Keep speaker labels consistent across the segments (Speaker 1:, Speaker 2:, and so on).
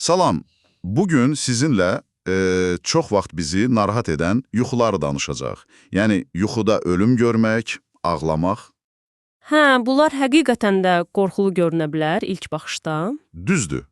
Speaker 1: Salam, bugün sizinlə çox vaxt bizi narahat edən yuxuları danışacaq. Yəni, yuxuda ölüm görmək, ağlamaq.
Speaker 2: Hə, bunlar həqiqətən də qorxulu görünə bilər ilk baxışda.
Speaker 1: Düzdür.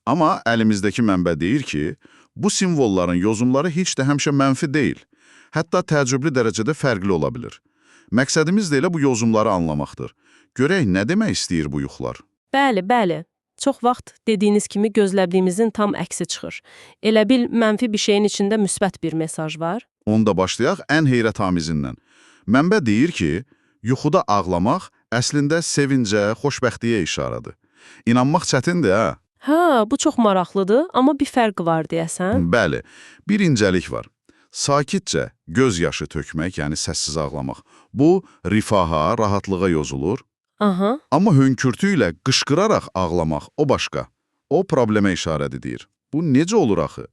Speaker 1: Amma əlimizdəki mənbə deyir ki, bu simvolların yozumları heç də həmişə mənfi deyil. Hətta təəccüblü dərəcədə fərqli ola bilir. Məqsədimiz də elə bu yozumları anlamaqdır. Görək, nə demək istəyir bu yuxular?
Speaker 2: Bəli. Çox vaxt dediyiniz kimi gözlədiyimizin tam əksi çıxır. Elə bil mənfi bir şeyin içində müsbət bir mesaj var.
Speaker 1: Onda başlayaq ən heyrətamizindən. Mənbə deyir ki, yuxuda ağlamaq əslində sevincə, xoşbəxtliyə işarədir. İnanmaq çətindir, hə?
Speaker 2: Hə, bu çox maraqlıdır, amma bir fərq var deyəsən.
Speaker 1: Bəli, bir incəlik var. Sakitcə göz yaşı tökmək, yəni səssiz ağlamaq. Bu, rifaha, rahatlığa yozulur.
Speaker 2: Aha.
Speaker 1: Amma hönkürtü ilə qışqıraraq ağlamaq o başqa. O problemə işarə edir. Bu necə olur axı?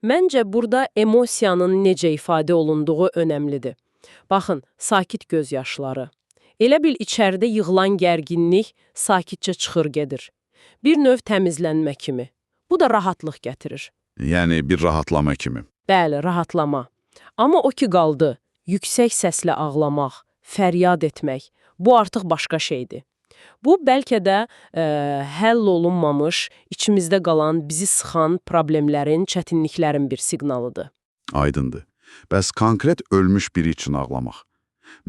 Speaker 2: Məncə burada emosiyanın necə ifadə olunduğu önəmlidir. Baxın, sakit göz yaşları. Elə bil içəridə yığılan gərginlik sakitcə çıxır gedir. Bir növ təmizlənmə kimi. Bu da rahatlıq gətirir.
Speaker 1: Yəni bir rahatlama kimi.
Speaker 2: Bəli, rahatlama. Amma o ki qaldı, yüksək səslə ağlamaq, fəryad etmək, bu artıq başqa şeydir. Bu, bəlkə də həll olunmamış, içimizdə qalan, bizi sıxan problemlərin, çətinliklərin bir siqnalıdır.
Speaker 1: Aydındır. Bəs konkret ölmüş biri üçün ağlamaq.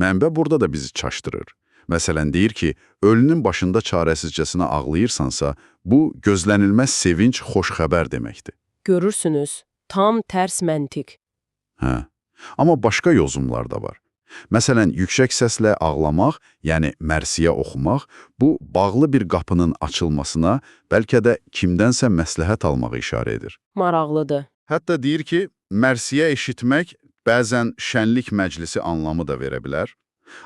Speaker 1: Mənbə burada da bizi çaşdırır. Məsələn, deyir ki, ölünün başında çarəsizcəsinə ağlayırsansa, bu gözlənilməz sevinç, xoş xəbər deməkdir.
Speaker 2: Görürsünüz, tam tərs məntiq.
Speaker 1: Hə, amma başqa yozumlar da var. Məsələn, yüksək səslə ağlamaq, yəni mərsiyə oxumaq, bu, bağlı bir qapının açılmasına, bəlkə də kimdənsə məsləhət almağı işarə edir.
Speaker 2: Maraqlıdır.
Speaker 1: Hətta deyir ki, mərsiyə eşitmək bəzən şənlik məclisi anlamı da verə bilər.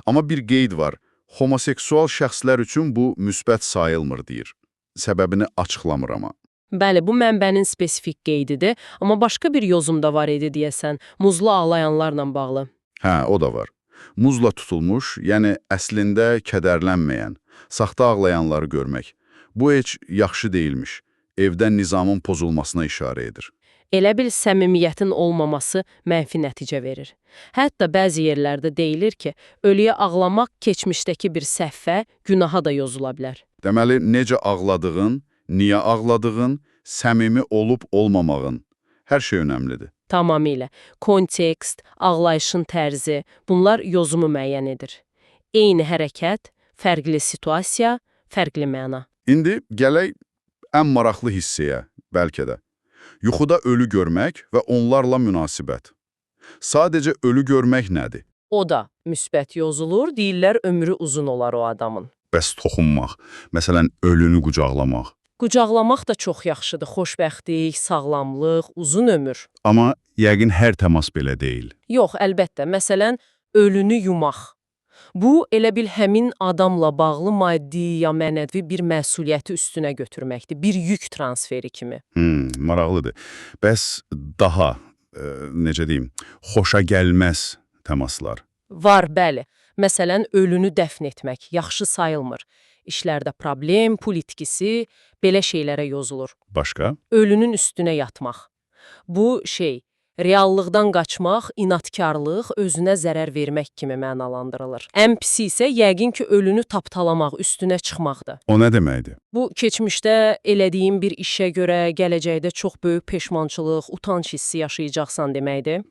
Speaker 1: Amma bir qeyd var, homoseksual şəxslər üçün bu müsbət sayılmır, deyir. Səbəbini açıqlamır amma.
Speaker 2: Bəli, bu mənbənin spesifik qeydidir, amma başqa bir yozum da var idi deyəsən, muzlu ağlayanlarla bağlı.
Speaker 1: Hə, o da var. Muzla tutulmuş, yəni əslində kədərlənməyən, saxta ağlayanları görmək. Bu heç yaxşı deyilmiş, evdən nizamın pozulmasına işarə edir.
Speaker 2: Elə bil səmimiyyətin olmaması mənfi nəticə verir. Hətta bəzi yerlərdə deyilir ki, ölüyə ağlamaq keçmişdəki bir səhvə, günaha da yozula bilər.
Speaker 1: Deməli, necə ağladığın, niyə ağladığın, səmimi olub-olmamağın, hər şey önəmlidir.
Speaker 2: Tamamilə. Kontekst, ağlayışın tərzi, bunlar yozumu müəyyən edir. Eyni hərəkət, fərqli situasiya, fərqli məna.
Speaker 1: İndi gələk ən maraqlı hissəyə, bəlkə də. Yuxuda ölü görmək və onlarla münasibət. Sadəcə ölü görmək nədir?
Speaker 2: O da müsbət yozulur, deyirlər ömrü uzun olar o adamın.
Speaker 1: Bəs toxunmaq, məsələn, ölünü qucaqlamaq.
Speaker 2: Qucaqlamaq da çox yaxşıdır, xoşbəxtlik, sağlamlıq, uzun ömür.
Speaker 1: Amma yəqin hər təmas belə deyil.
Speaker 2: Yox, əlbəttə, məsələn, ölünü yumaq. Bu, elə bil həmin adamla bağlı maddi ya mənəvi bir məsuliyyəti üstünə götürməkdir, bir yük transferi kimi.
Speaker 1: Maraqlıdır. Bəs daha, necə deyim, xoşa gəlməz təmaslar?
Speaker 2: Var, bəli. Məsələn, ölünü dəfn etmək yaxşı sayılmır. İşlərdə problem, pul itkisi, belə şeylərə yozulur.
Speaker 1: Başqa?
Speaker 2: Ölünün üstünə yatmaq. Bu reallıqdan qaçmaq, inatkarlıq, özünə zərər vermək kimi mənalandırılır. Ən pisi isə yəqin ki, ölünü tapdalamaq, üstünə çıxmaqdır.
Speaker 1: O nə deməkdir?
Speaker 2: Bu, keçmişdə elədiyin bir işə görə gələcəkdə çox böyük peşmançılıq, utanç hissi yaşayacaqsan deməkdir.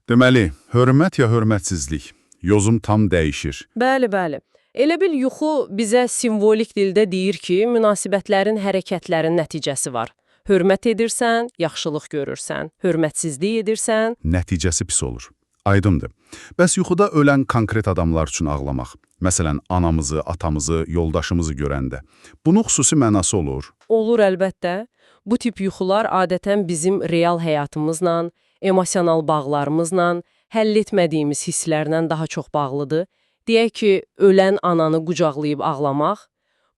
Speaker 1: Deməli, hörmət ya hörmətsizlik, yozum tam dəyişir.
Speaker 2: Bəli. Elə bil yuxu bizə simvolik dildə deyir ki, münasibətlərin, hərəkətlərin nəticəsi var. Hörmət edirsən, yaxşılıq görürsən. Hörmətsizlik edirsən,
Speaker 1: Nəticəsi pis olur. Aydındır. Bəs yuxuda ölən konkret adamlar üçün ağlamaq, məsələn, anamızı, atamızı, yoldaşımızı görəndə, bunun xüsusi mənası olur?
Speaker 2: Olur əlbəttə. Bu tip yuxular adətən bizim real həyatımızla, emosional bağlarımızla, həll etmədiyimiz hisslərlə daha çox bağlıdır. Deyək ki, ölən ananı qucaqlayıb ağlamaq,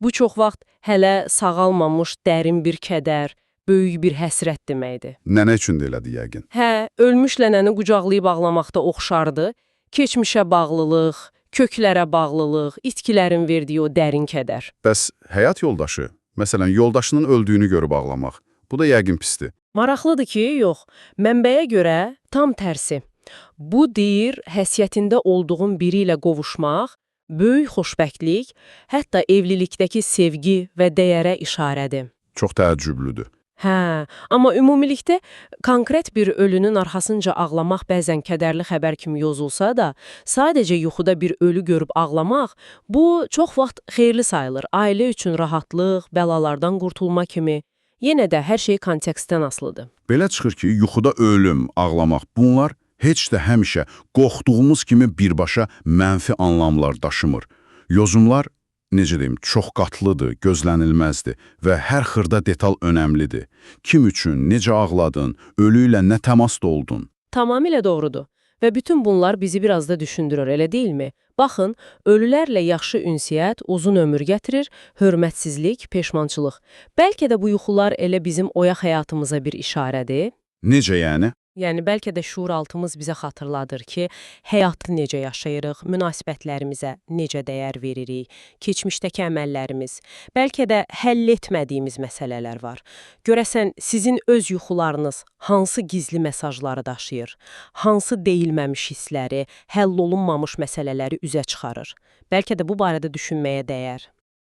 Speaker 2: bu çox vaxt hələ sağalmamış dərin bir kədər, böyük bir həsrət deməkdir.
Speaker 1: Nənə üçün də elədir yəqin.
Speaker 2: Hə, ölmüş lənəni qucaqlayıb ağlamaqda oxşardı. Keçmişə bağlılıq, köklərə bağlılıq, itkilərin verdiyi o dərin kədər.
Speaker 1: Bəs həyat yoldaşı, Məsələn, yoldaşının öldüyünü görüb ağlamaq. Bu da yəqin pisdir.
Speaker 2: Maraqlıdır ki, yox. Mənbəyə görə tam tərsi. Bu deyir, həsiyyətində olduğun biri ilə qovuşmaq, böyük xoşbəxtlik, hətta evlilikdəki sevgi və dəyərə işarədir.
Speaker 1: Çox təəccüblüdür.
Speaker 2: Hə, amma ümumilikdə konkret bir ölünün arxasınca ağlamaq bəzən kədərli xəbər kimi yozulsa da, sadəcə yuxuda bir ölü görüb ağlamaq, bu çox vaxt xeyirli sayılır. Ailə üçün rahatlıq, bəlalardan qurtulma kimi. Yenə də hər şey kontekstdən asılıdır.
Speaker 1: Belə çıxır ki, yuxuda ölüm, ağlamaq, bunlar heç də həmişə qorxduğumuz kimi birbaşa mənfi anlamlar daşımır. Yozumlar, necə deyim, çox qatlıdır, gözlənilməzdir və hər xırda detal önəmlidir. Kim üçün, necə ağladın, ölü ilə nə təmasda oldun?
Speaker 2: Tamamilə doğrudur. Və bütün bunlar bizi biraz da düşündürür, elə deyilmi? Baxın, ölülərlə yaxşı ünsiyyət uzun ömür gətirir, hörmətsizlik, peşmançılıq. Bəlkə də bu yuxular elə bizim oyaq həyatımıza bir işarədir.
Speaker 1: Necə yəni?
Speaker 2: Yəni, bəlkə də şuuraltımız bizə xatırladır ki, həyatı necə yaşayırıq, münasibətlərimizə necə dəyər veririk, keçmişdəki əməllərimiz, bəlkə də həll etmədiyimiz məsələlər var. Görəsən, sizin öz yuxularınız hansı gizli mesajları daşıyır, hansı deyilməmiş hissləri, həll olunmamış məsələləri üzə çıxarır? Bəlkə də bu barədə düşünməyə dəyər.